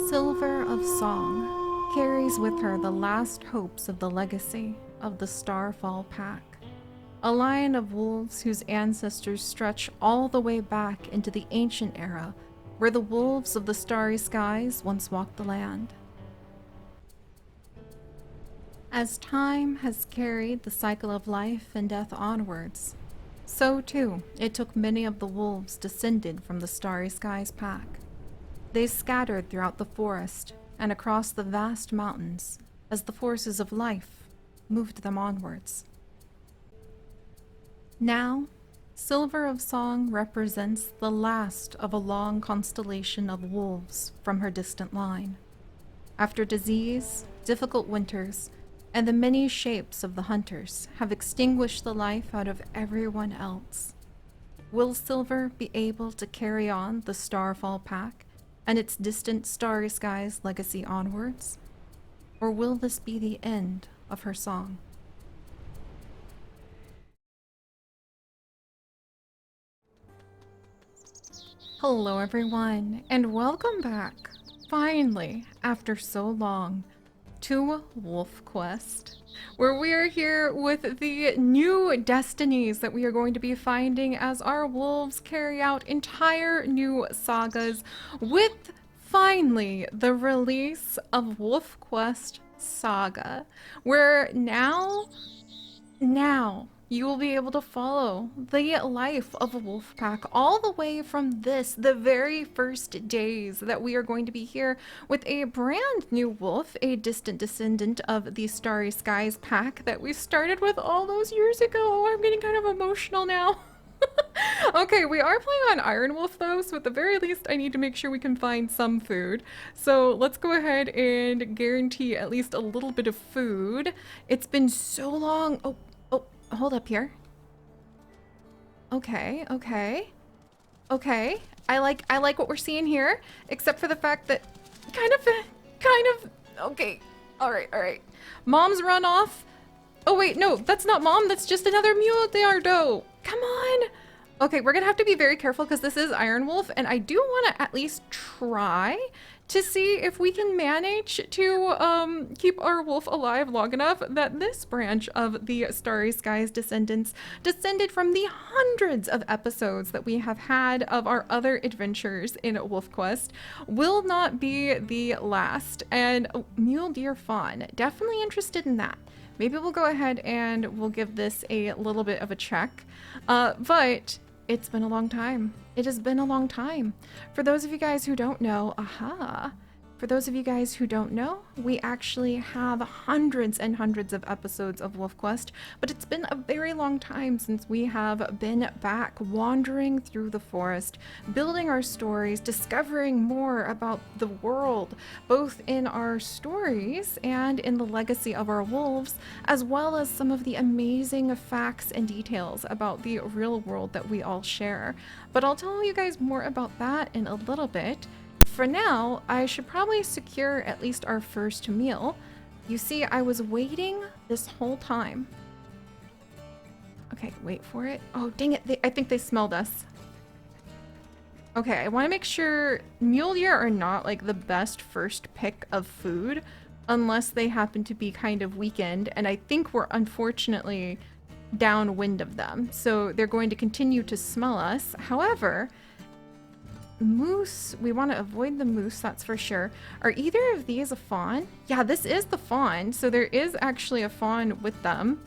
Silver of Song carries with her the last hopes of the legacy of the Starfall pack, a line of wolves whose ancestors stretch all the way back into the ancient era where the wolves of the starry skies once walked the land. As time has carried the cycle of life and death onwards, so too it took many of the wolves descended from the Starry Skies pack. They scattered throughout the forest and across the vast mountains as the forces of life moved them onwards. Now, Silver of Song represents the last of a long constellation of wolves from her distant line. After disease, difficult winters, and the many shapes of the hunters have extinguished the life out of everyone else, will Silver be able to carry on the Starfall pack and its distant Starry Skies legacy onwards? Or will this be the end of her song? Hello everyone, and welcome back, finally, after so long, to Wolf Quest, where we are here with the new destinies that we are going to be finding as our wolves carry out entire new sagas with, finally, the release of Wolf Quest Saga, where now you will be able to follow the life of a wolf pack all the way from the very first days that we are going to be here with a brand new wolf, a distant descendant of the Starry Skies pack that we started with all those years ago. Oh, I'm getting kind of emotional now. Okay, we are playing on Iron Wolf though, so at the very least I need to make sure we can find some food. So let's go ahead and guarantee at least a little bit of food. It's been so long. Oh, hold up here. Okay. I like what we're seeing here, except for the fact that kind of okay. All right. Mom's run off. Oh wait, no, that's not Mom. That's just another mule Deardo. Come on. Okay, we're gonna have to be very careful because this is Iron Wolf, and I do want to at least try to see if we can manage to keep our wolf alive long enough that this branch of the Starry Skies descendants descended from the hundreds of episodes that we have had of our other adventures in Wolf Quest will not be the last. And mule deer fawn, definitely interested in that. Maybe we'll go ahead and we'll give this a little bit of a check, but it's been a long time. It has been a long time. For those of you guys who don't know, we actually have hundreds and hundreds of episodes of Wolf Quest, but it's been a very long time since we have been back wandering through the forest, building our stories, discovering more about the world, both in our stories and in the legacy of our wolves, as well as some of the amazing facts and details about the real world that we all share. But I'll tell you guys more about that in a little bit. For now, I should probably secure at least our first meal. You see, I was waiting this whole time. Okay, wait for it. Oh, dang it. I think they smelled us. Okay, I want to make sure mule deer are not like the best first pick of food unless they happen to be kind of weakened. And I think we're unfortunately downwind of them. So they're going to continue to smell us. However, moose, we want to avoid the moose, that's for sure. Are either of these a fawn? Yeah, this is the fawn, so there is actually a fawn with them.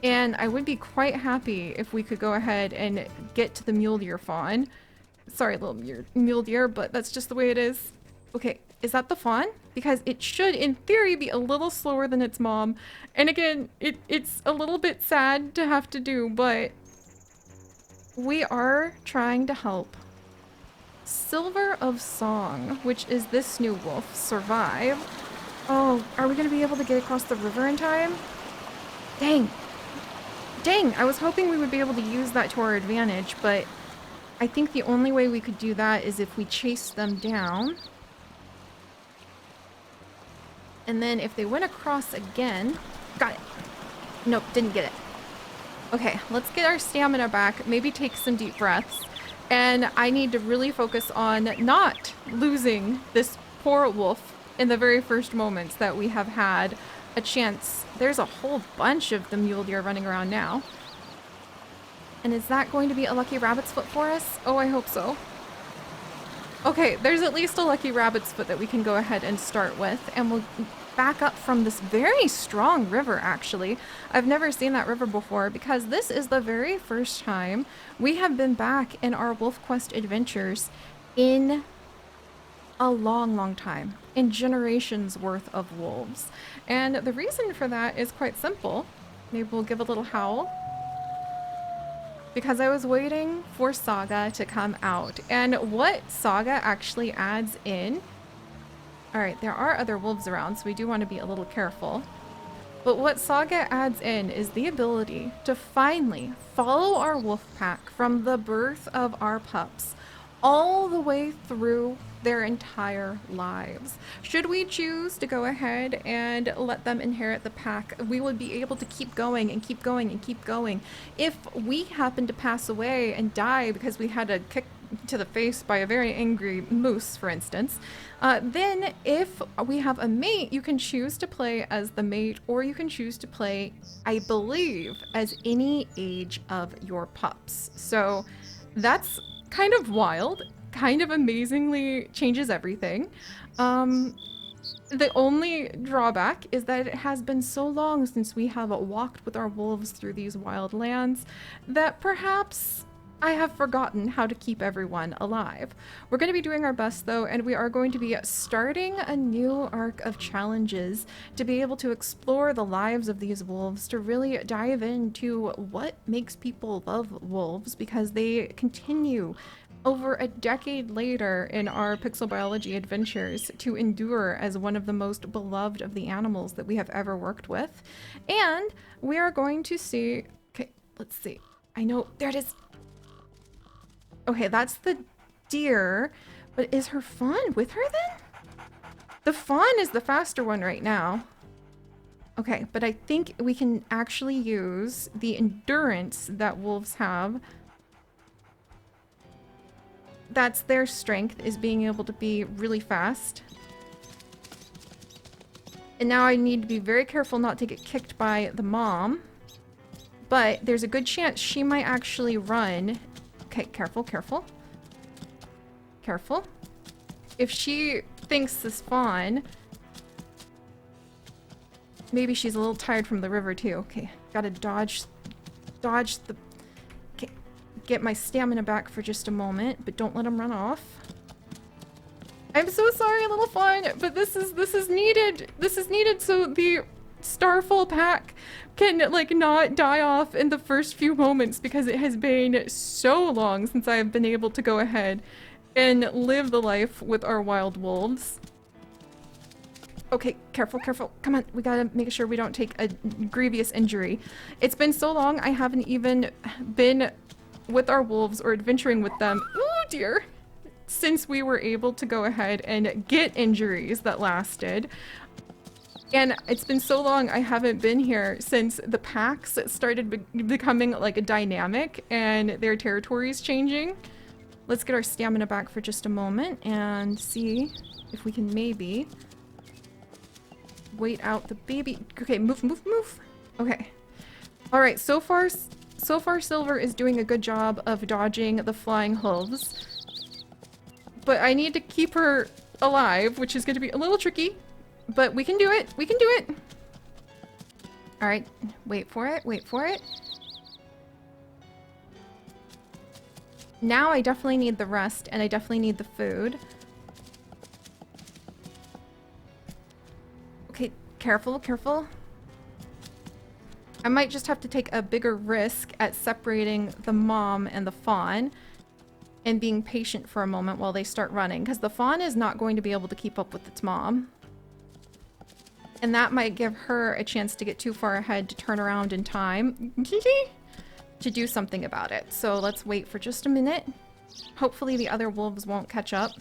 And I would be quite happy if we could go ahead and get to the mule deer fawn. Sorry, little mule deer, but that's just the way it is. Okay, is that the fawn? Because it should, in theory, be a little slower than its mom. And again, it's a little bit sad to have to do, but we are trying to help Silver of Song, which is this new wolf, survive. Oh, are we going to be able to get across the river in time? Dang, I was hoping we would be able to use that to our advantage, but I think the only way we could do that is if we chase them down. And then if they went across again, got it. Nope, didn't get it. Okay, let's get our stamina back, maybe take some deep breaths, And I need to really focus on not losing this poor wolf in the very first moments that we have had a chance. There's a whole bunch of the mule deer running around now. And is that going to be a lucky rabbit's foot for us? Oh, I hope so. Okay, there's at least a lucky rabbit's foot that we can go ahead and start with, and we'll back up from this very strong river, actually. I've never seen that river before because this is the very first time we have been back in our Wolf Quest adventures in a long, long time, in generations worth of wolves. And the reason for that is quite simple. Maybe we'll give a little howl. Because I was waiting for Saga to come out. And what Saga actually adds in... Alright, there are other wolves around, so we do want to be a little careful. But what Saga adds in is the ability to finally follow our wolf pack from the birth of our pups all the way through their entire lives. Should we choose to go ahead and let them inherit the pack, we would be able to keep going and keep going and keep going. If we happen to pass away and die because we had a kick to the face by a very angry moose, for instance, then if we have a mate, you can choose to play as the mate, or you can choose to play, I believe, as any age of your pups. So that's kind of wild, kind of amazingly changes everything. The only drawback is that it has been so long since we have walked with our wolves through these wild lands that perhaps I have forgotten how to keep everyone alive. We're going to be doing our best though, and we are going to be starting a new arc of challenges to be able to explore the lives of these wolves, to really dive into what makes people love wolves, because they continue over a decade later in our pixel biology adventures to endure as one of the most beloved of the animals that we have ever worked with. And we are going to see, okay, let's see. I know, there it is. Okay, that's the deer, but is her fawn with her then? The fawn is the faster one right now. Okay, but I think we can actually use the endurance that wolves have. That's their strength, is being able to be really fast. And now I need to be very careful not to get kicked by the mom. But there's a good chance she might actually run. Okay, careful, careful. Careful. If she thinks this fawn... Maybe she's a little tired from the river too. Okay, gotta dodge the... Okay, get my stamina back for just a moment, but don't let him run off. I'm so sorry, little fawn, but this is needed. This is needed so the Starfall pack can like not die off in the first few moments, because it has been so long since I have been able to go ahead and live the life with our wild wolves. Okay, careful, careful. Come on, we gotta make sure we don't take a grievous injury. It's been so long I haven't even been with our wolves or adventuring with them. Oh dear. Since we were able to go ahead and get injuries that lasted. And it's been so long I haven't been here since the packs started becoming like a dynamic and their territories changing. Let's get our stamina back for just a moment and see if we can maybe wait out the baby. Okay, move, move, move. Okay. All right, so far Silver is doing a good job of dodging the flying hooves. But I need to keep her alive, which is going to be a little tricky. But we can do it. We can do it. All right. Wait for it. Wait for it. Now I definitely need the rest, and I definitely need the food. Okay. Careful, careful. I might just have to take a bigger risk at separating the mom and the fawn and being patient for a moment while they start running, because the fawn is not going to be able to keep up with its mom. And that might give her a chance to get too far ahead to turn around in time to do something about it. So let's wait for just a minute. Hopefully the other wolves won't catch up.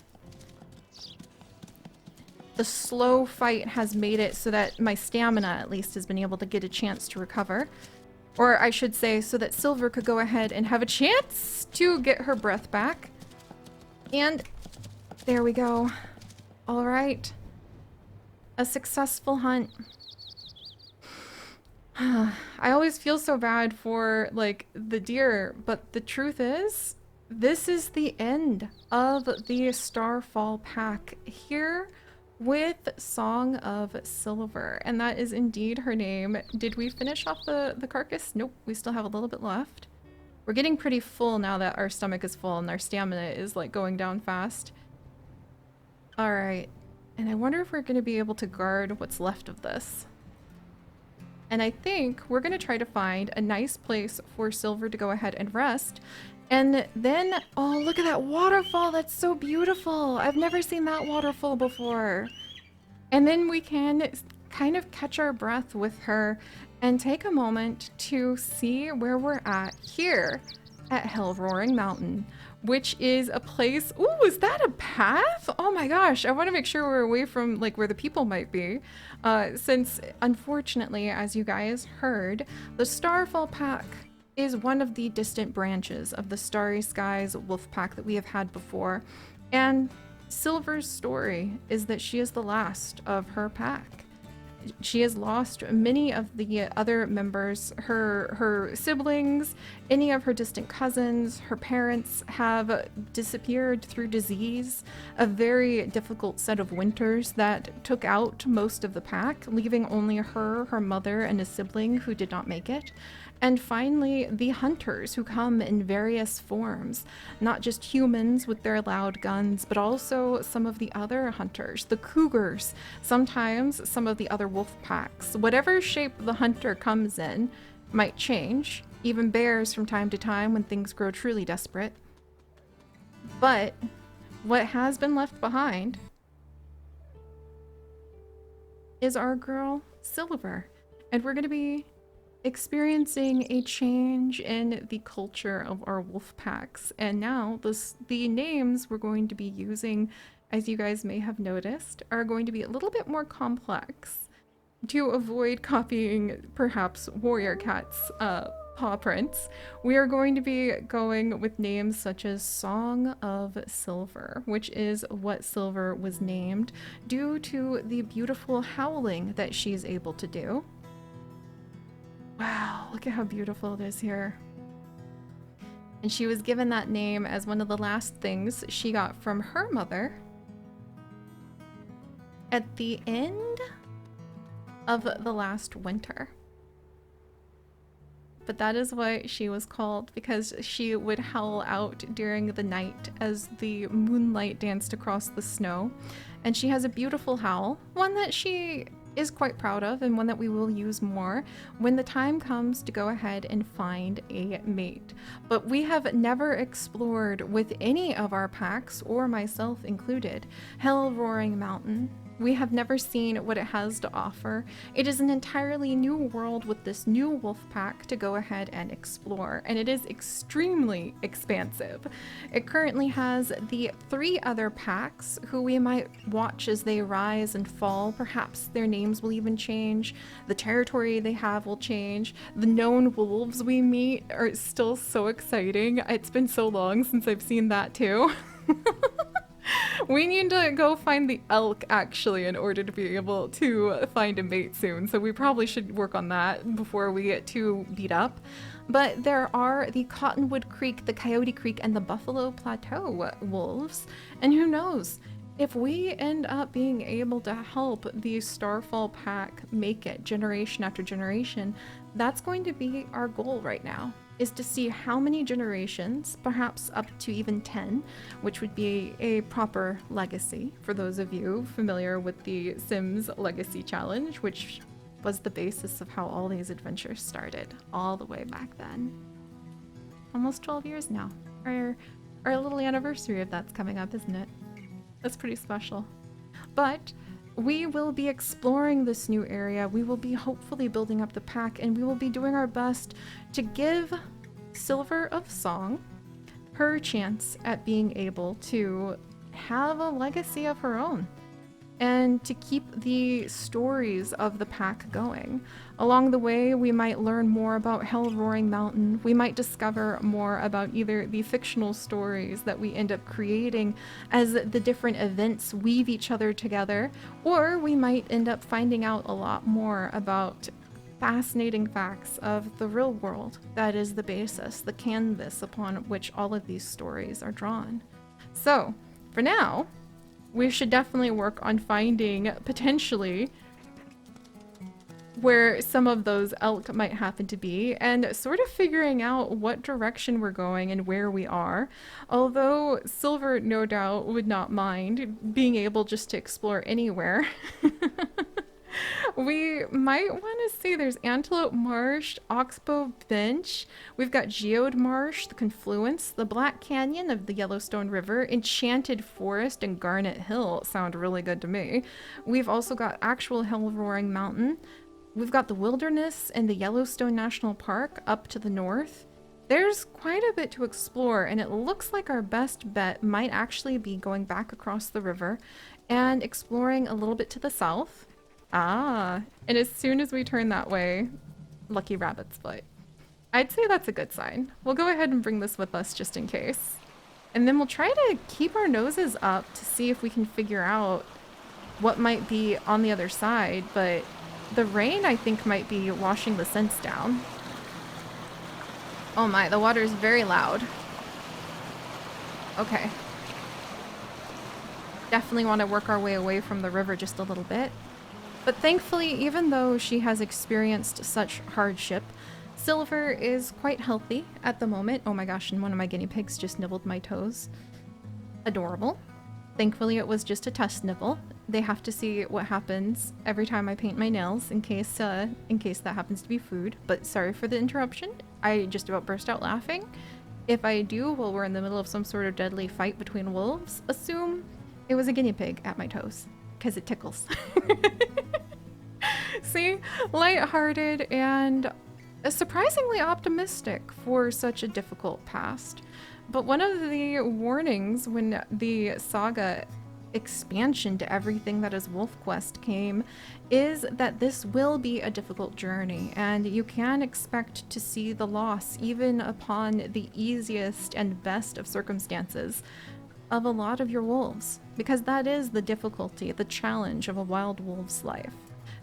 The slow fight has made it so that my stamina at least has been able to get a chance to recover. Or I should say, so that Silver could go ahead and have a chance to get her breath back. And there we go. All right. A successful hunt. I always feel so bad for, like, the deer, but the truth is, this is the end of the Starfall pack here with Song of Silver, and that is indeed her name. Did we finish off the carcass? Nope, we still have a little bit left. We're getting pretty full now that our stomach is full and our stamina is, like, going down fast. Alright, and I wonder if we're going to be able to guard what's left of this. And I think we're going to try to find a nice place for Silver to go ahead and rest. And then, oh, look at that waterfall. That's so beautiful. I've never seen that waterfall before. And then we can kind of catch our breath with her and take a moment to see where we're at here at Hellroaring Mountain, which is a place. Ooh, is that a path? Oh my gosh, I want to make sure we're away from, like, where the people might be. Since, unfortunately, as you guys heard, the Starfall pack is one of the distant branches of the Starry Skies wolf pack that we have had before. And Silver's story is that she is the last of her pack. She has lost many of the other members, her siblings, any of her distant cousins. Her parents have disappeared through disease, a very difficult set of winters that took out most of the pack, leaving only her mother, and a sibling who did not make it. And finally, the hunters who come in various forms, not just humans with their loud guns, but also some of the other hunters, the cougars, sometimes some of the other wolf packs. Whatever shape the hunter comes in might change, even bears from time to time when things grow truly desperate. But what has been left behind is our girl, Silver. And we're going to be experiencing a change in the culture of our wolf packs. And now the names we're going to be using, as you guys may have noticed, are going to be a little bit more complex to avoid copying perhaps Warrior Cat's paw prints. We are going to be going with names such as Song of Silver, which is what Silver was named due to the beautiful howling that she's able to do. Wow, look at how beautiful it is here. And she was given that name as one of the last things she got from her mother at the end of the last winter. But that is what she was called, because she would howl out during the night as the moonlight danced across the snow. And she has a beautiful howl, one that she is quite proud of, and one that we will use more when the time comes to go ahead and find a mate. But we have never explored with any of our packs, or myself included, Hellroaring Mountain. We have never seen what it has to offer. It is an entirely new world with this new wolf pack to go ahead and explore, and it is extremely expansive. It currently has the 3 other packs who we might watch as they rise and fall. Perhaps their names will even change. The territory they have will change. The known wolves we meet are still so exciting. It's been so long since I've seen that too. We need to go find the elk, actually, in order to be able to find a mate soon. So we probably should work on that before we get too beat up. But there are the Cottonwood Creek, the Coyote Creek, and the Buffalo Plateau wolves. And who knows? If we end up being able to help the Starfall pack make it generation after generation, that's going to be our goal right now, is to see how many generations, perhaps up to even 10, which would be a proper legacy for those of you familiar with the Sims Legacy Challenge, which was the basis of how all these adventures started all the way back then. Almost 12 years now. Our little anniversary of that's coming up, isn't it? That's pretty special. But we will be exploring this new area. We will be hopefully building up the pack, and we will be doing our best to give Silver of Song her chance at being able to have a legacy of her own. and to keep the stories of the pack going. Along the way, we might learn more about Hellroaring Mountain. We might discover more about either the fictional stories that we end up creating as the different events weave each other together, or we might end up finding out a lot more about fascinating facts of the real world that is the basis, the canvas upon which all of these stories are drawn. So, for now, we should definitely work on finding potentially where some of those elk might happen to be and sort of figuring out what direction we're going and where we are. Although Silver no doubt would not mind being able just to explore anywhere. We might want to see there's Antelope Marsh, Oxbow Bench, we've got Geode Marsh, the Confluence, the Black Canyon of the Yellowstone River, Enchanted Forest, and Garnet Hill sound really good to me. We've also got actual Hellroaring Mountain. We've got the Wilderness and the Yellowstone National Park up to the north. There's quite a bit to explore, and it looks like our best bet might actually be going back across the river and exploring a little bit to the south. Ah, and as soon as we turn that way, lucky rabbit's foot. I'd say that's a good sign. We'll go ahead and bring this with us just in case. And then we'll try to keep our noses up to see if we can figure out what might be on the other side, but the rain, I think, might be washing the scents down. Oh my, the water is very loud. Okay. Definitely want to work our way away from the river just a little bit. But thankfully, even though she has experienced such hardship, Silver is quite healthy at the moment. Oh my gosh, and one of my guinea pigs just nibbled my toes. Adorable. Thankfully, it was just a test nibble. They have to see what happens every time I paint my nails in case that happens to be food. But sorry for the interruption. I just about burst out laughing. If I do while we're in the middle of some sort of deadly fight between wolves, assume it was a guinea pig at my toes, because it tickles. See? Lighthearted and surprisingly optimistic for such a difficult past. But one of the warnings when the Saga expansion to everything that is WolfQuest came is that this will be a difficult journey, and you can expect to see the loss even upon the easiest and best of circumstances of a lot of your wolves, because that is the difficulty, the challenge of a wild wolf's life.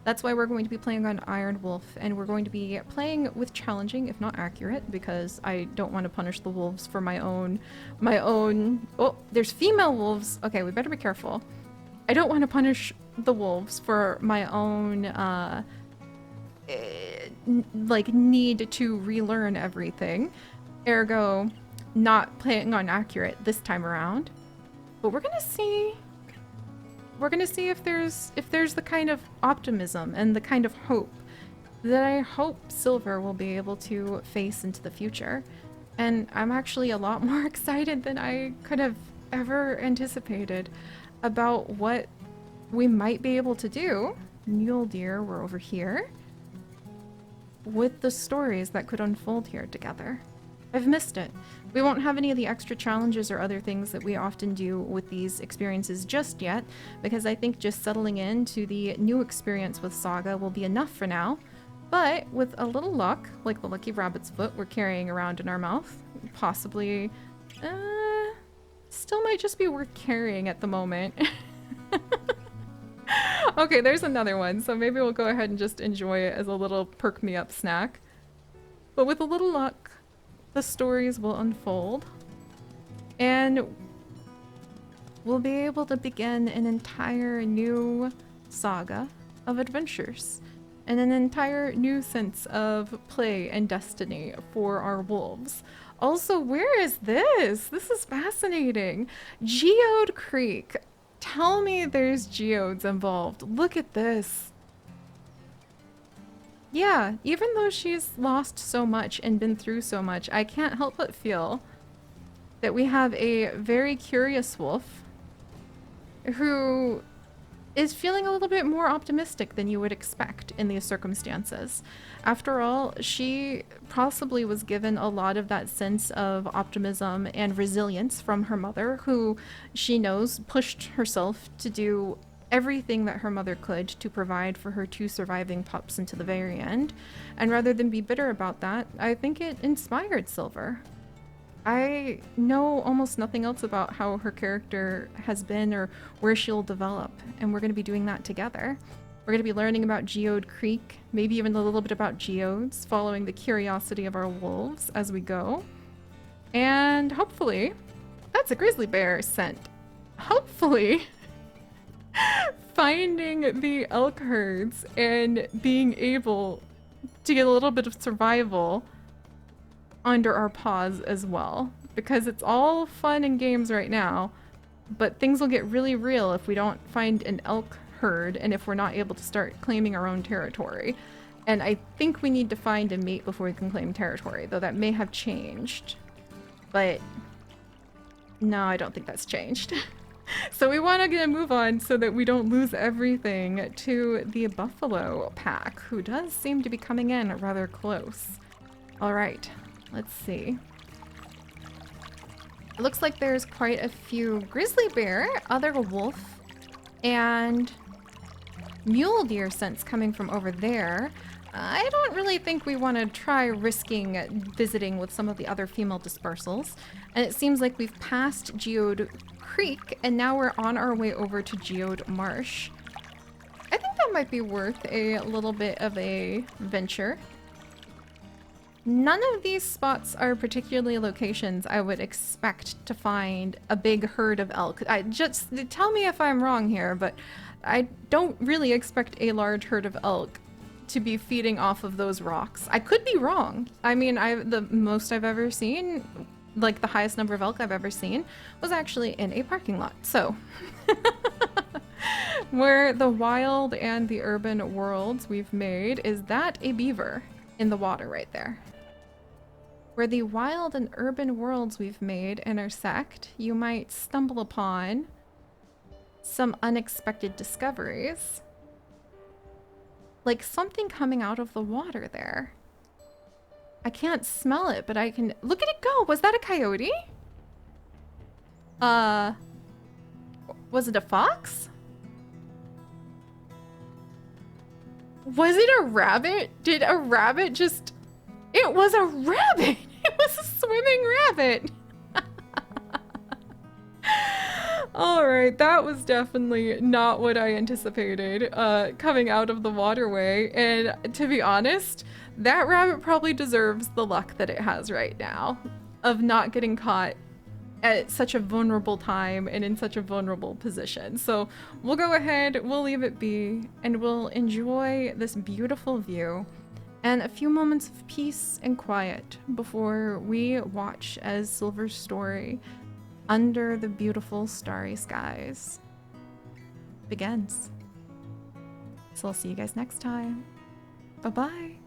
That's why we're going to be playing on Iron Wolf, and we're going to be playing with challenging, if not accurate, because I don't want to punish the wolves for my own... Oh, there's female wolves. Okay, we better be careful. I don't want to punish the wolves for my own, need to relearn everything. Ergo, not playing on accurate this time around. But we're gonna see if there's the kind of optimism and the kind of hope that I hope Silver will be able to face into the future. And I'm actually a lot more excited than I could have ever anticipated about what we might be able to do. Mule deer, we're over here. With the stories that could unfold here together. I've missed it. We won't have any of the extra challenges or other things that we often do with these experiences just yet, because I think just settling into the new experience with Saga will be enough for now. But with a little luck, like the lucky rabbit's foot we're carrying around in our mouth, possibly, still might just be worth carrying at the moment. Okay, there's another one, so maybe we'll go ahead and just enjoy it as a little perk-me-up snack. But with a little luck, the stories will unfold, and we'll be able to begin an entire new saga of adventures, and an entire new sense of play and destiny for our wolves. Also, where is this? This is fascinating. Geode Creek. Tell me there's geodes involved. Look at this. Yeah, even though she's lost so much and been through so much, I can't help but feel that we have a very curious wolf who is feeling a little bit more optimistic than you would expect in these circumstances. After all, she possibly was given a lot of that sense of optimism and resilience from her mother, who she knows pushed herself to do everything that her mother could to provide for her 2 surviving pups until the very end. And rather than be bitter about that, I think it inspired Silver. I know almost nothing else about how her character has been or where she'll develop, and we're going to be doing that together. We're going to be learning about Geode Creek, maybe even a little bit about geodes, following the curiosity of our wolves as we go. And hopefully, that's a grizzly bear scent. Hopefully, finding the elk herds and being able to get a little bit of survival under our paws as well, because it's all fun and games right now, but things will get really real if we don't find an elk herd and if we're not able to start claiming our own territory. And I think we need to find a mate before we can claim territory, though that may have changed. But no, I don't think that's changed. So we want to get a move on so that we don't lose everything to the buffalo pack, who does seem to be coming in rather close. All right, let's see. It looks like there's quite a few grizzly bear, other wolf, and mule deer scents coming from over there. I don't really think we want to try risking visiting with some of the other female dispersals. And it seems like we've passed Geode Creek and now we're on our way over to Geode Marsh. I think that might be worth a little bit of a venture. None of these spots are particularly locations I would expect to find a big herd of elk. Just tell me if I'm wrong here, but I don't really expect a large herd of elk to be feeding off of those rocks. I could be wrong. I mean, the most I've ever seen, like the highest number of elk I've ever seen, was actually in a parking lot. So, where the wild and the urban worlds we've made, is that a beaver in the water right there? Where the wild and urban worlds we've made intersect, you might stumble upon some unexpected discoveries. Like something coming out of the water there. I can't smell it, but I can... Look at it go! Was that a coyote? Was it a fox? Was it a rabbit? Did a rabbit just... It was a rabbit! It was a swimming rabbit! Alright, that was definitely not what I anticipated coming out of the waterway. And to be honest, that rabbit probably deserves the luck that it has right now of not getting caught at such a vulnerable time and in such a vulnerable position. So we'll go ahead, we'll leave it be, and we'll enjoy this beautiful view and a few moments of peace and quiet before we watch as Silver's story under the beautiful starry skies begins. So I'll see you guys next time. Bye-bye.